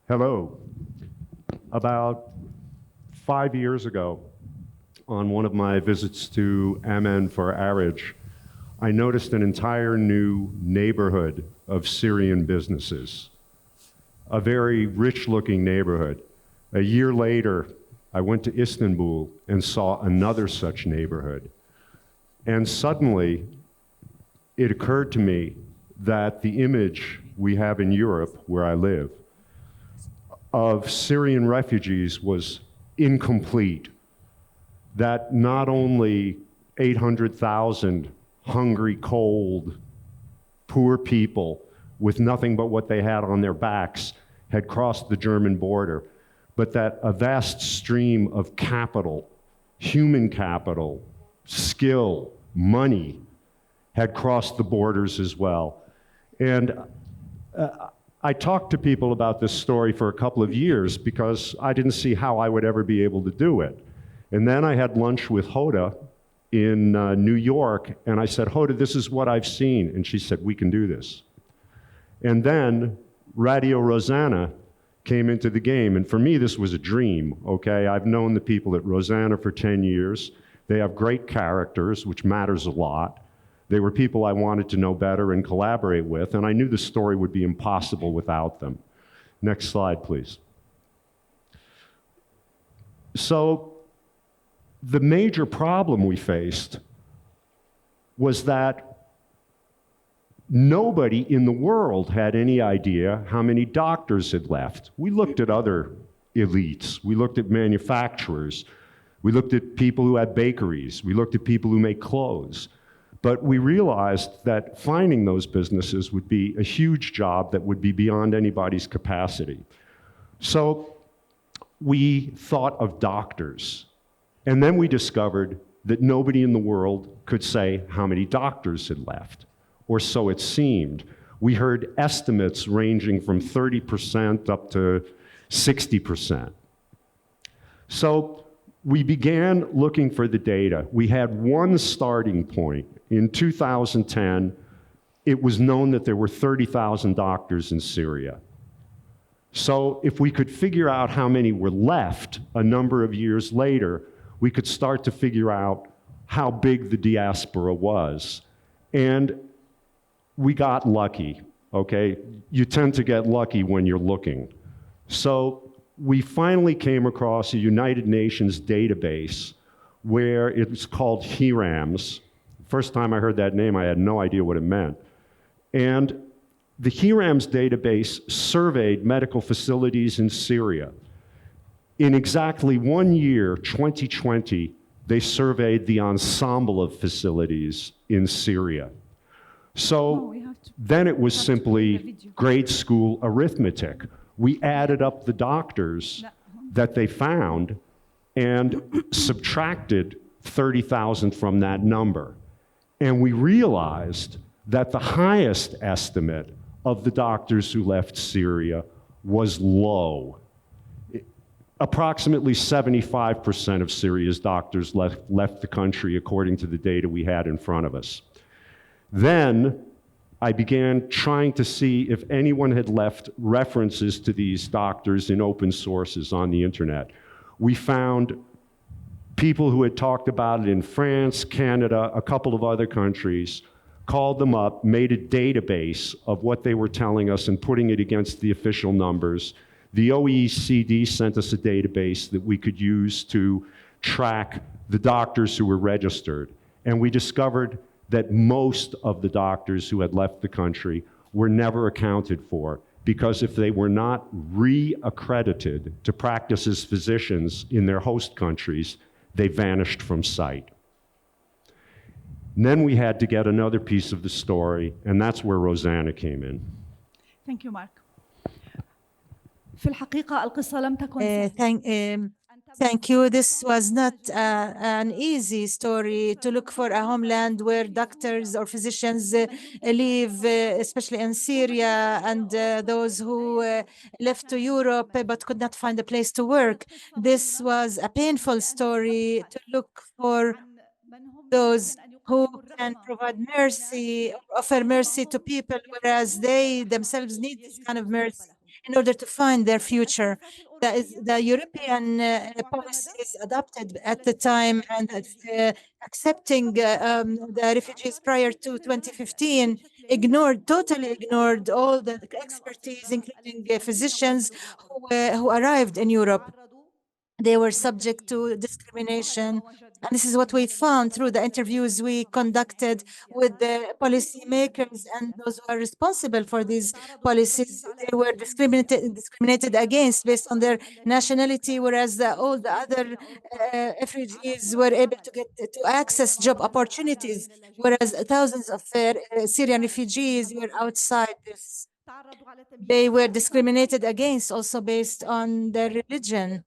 Hello. About 5 years ago, on one of my visits to Amman for ARIJ, I noticed an entire new neighborhood of Syrian businesses, a very rich-looking neighborhood. A year later, I went to Istanbul and saw another such neighborhood. And suddenly, it occurred to me that the image we have in Europe, where I live, of Syrian refugees was incomplete. That not only 800,000 hungry, cold, poor people with nothing but what they had on their backs had crossed the German border, but that a vast stream of capital, human capital, skill, money, had crossed the borders as well. And I talked to people about this story for a couple of years because I didn't see how I would ever be able to do it. And then I had lunch with Hoda in New York, and I said, Hoda, this is what I've seen. And she said, we can do this. And then Radio Rosanna came into the game, and for me, this was a dream, okay? I've known the people at Rosanna for 10 years. They have great characters, which matters a lot. They were people I wanted to know better and collaborate with, and I knew the story would be impossible without them. Next slide, please. So, the major problem we faced was that nobody in the world had any idea how many doctors had left. We looked at other elites. We looked at manufacturers. We looked at people who had bakeries. We looked at people who make clothes. But we realized that finding those businesses would be a huge job that would be beyond anybody's capacity. So we thought of doctors. And then we discovered that nobody in the world could say how many doctors had left, or so it seemed. We heard estimates ranging from 30% up to 60%. So we began looking for the data. We had one starting point. In 2010, it was known that there were 30,000 doctors in Syria. So if we could figure out how many were left a number of years later, we could start to figure out how big the diaspora was. And we got lucky, okay? You tend to get lucky when you're looking. So we finally came across a United Nations database where it's called HERAMS. First time I heard that name, I had no idea what it meant. And the HERAMS database surveyed medical facilities in Syria. In exactly 1 year, 2020, they surveyed the ensemble of facilities in Syria. So then it was simply grade school arithmetic. We added up the doctors that they found and subtracted 30,000 from that number. And we realized that the highest estimate of the doctors who left Syria was low. Approximately 75% of Syria's doctors left the country, according to the data we had in front of us. Then I began trying to see if anyone had left references to these doctors in open sources on the internet. We found people who had talked about it in France, Canada, a couple of other countries, called them up, made a database of what they were telling us and putting it against the official numbers. The OECD sent us a database that we could use to track the doctors who were registered. And we discovered that most of the doctors who had left the country were never accounted for, because if they were not re-accredited to practice as physicians in their host countries, they vanished from sight. And then we had to get another piece of the story, and that's where Rosanna came in. Thank you, Mark. في الحقيقة القصة لم تكن Thank you. This was not an easy story to look for a homeland where doctors or physicians live, especially in Syria, and those who left to Europe but could not find a place to work. This was a painful story to look for those who can provide mercy, offer mercy to people, whereas they themselves need this kind of mercy. in order to find their future. The European policies adopted at the time and accepting the refugees prior to 2015 totally ignored all the expertise, including physicians who arrived in Europe. They were subject to discrimination. And this is what we found through the interviews we conducted with the policymakers and those who are responsible for these policies. They were discriminated against based on their nationality, whereas all the other refugees were able to get to access job opportunities, whereas thousands of Syrian refugees were outside this. They were discriminated against also based on their religion.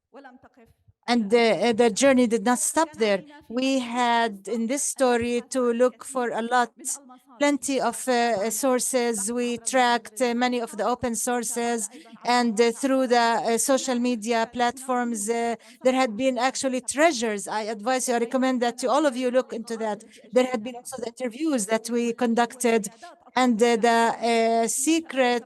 And the journey did not stop there. We had in this story to look for plenty of sources. We tracked many of the open sources, and through the social media platforms, there had been actually treasures. I advise you, I recommend that to all of you look into that. There had been also the interviews that we conducted and the secret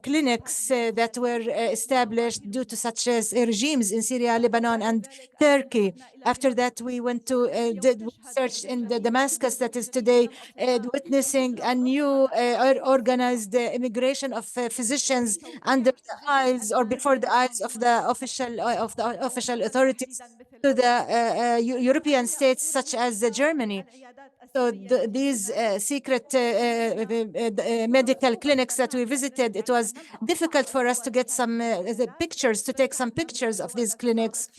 clinics that were established due to such regimes in Syria, Lebanon, and Turkey. After that, we went to did research in Damascus that is today witnessing a new organized immigration of physicians under the eyes or before the eyes of the official authorities to the European states such as Germany. So these secret medical clinics that we visited, it was difficult for us to get some pictures, to take some pictures of these clinics,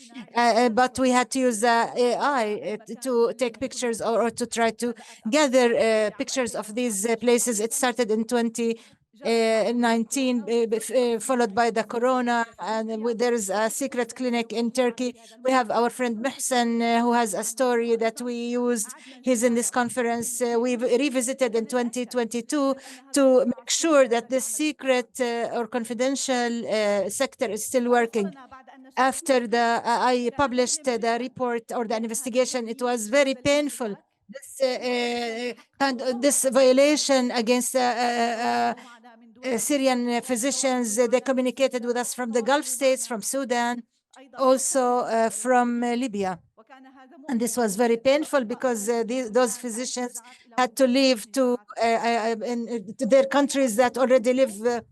but we had to use AI to take pictures or to try to gather pictures of these places. It started in 2019, followed by the corona, and there is a secret clinic in Turkey. We have our friend Muhsen, who has a story that we used. He's in this conference. We revisited in 2022 to make sure that this secret or confidential sector is still working. After I published the report or the investigation, it was very painful. This violation against Syrian physicians, they communicated with us from the Gulf states, from Sudan, also from Libya. And this was very painful because those physicians had to leave to their countries that already live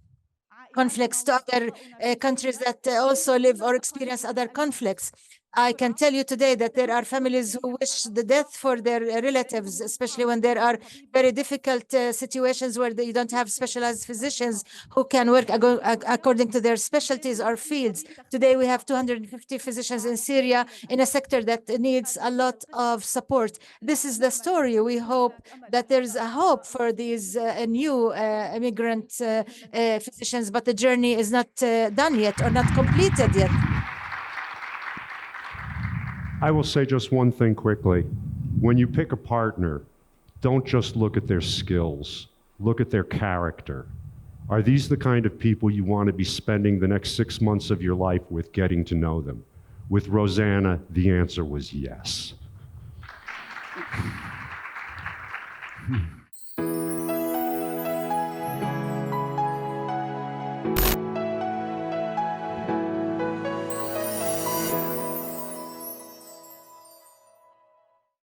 conflicts, to other countries that also live or experience other conflicts. I can tell you today that there are families who wish the death for their relatives, especially when there are very difficult situations where you don't have specialized physicians who can work according to their specialties or fields. Today, we have 250 physicians in Syria in a sector that needs a lot of support. This is the story. We hope that there's a hope for these new immigrant physicians, but the journey is not done yet or not completed yet. I will say just one thing quickly. When you pick a partner, don't just look at their skills, look at their character. Are these the kind of people you want to be spending the next 6 months of your life with, getting to know them? With Rosanna, the answer was yes.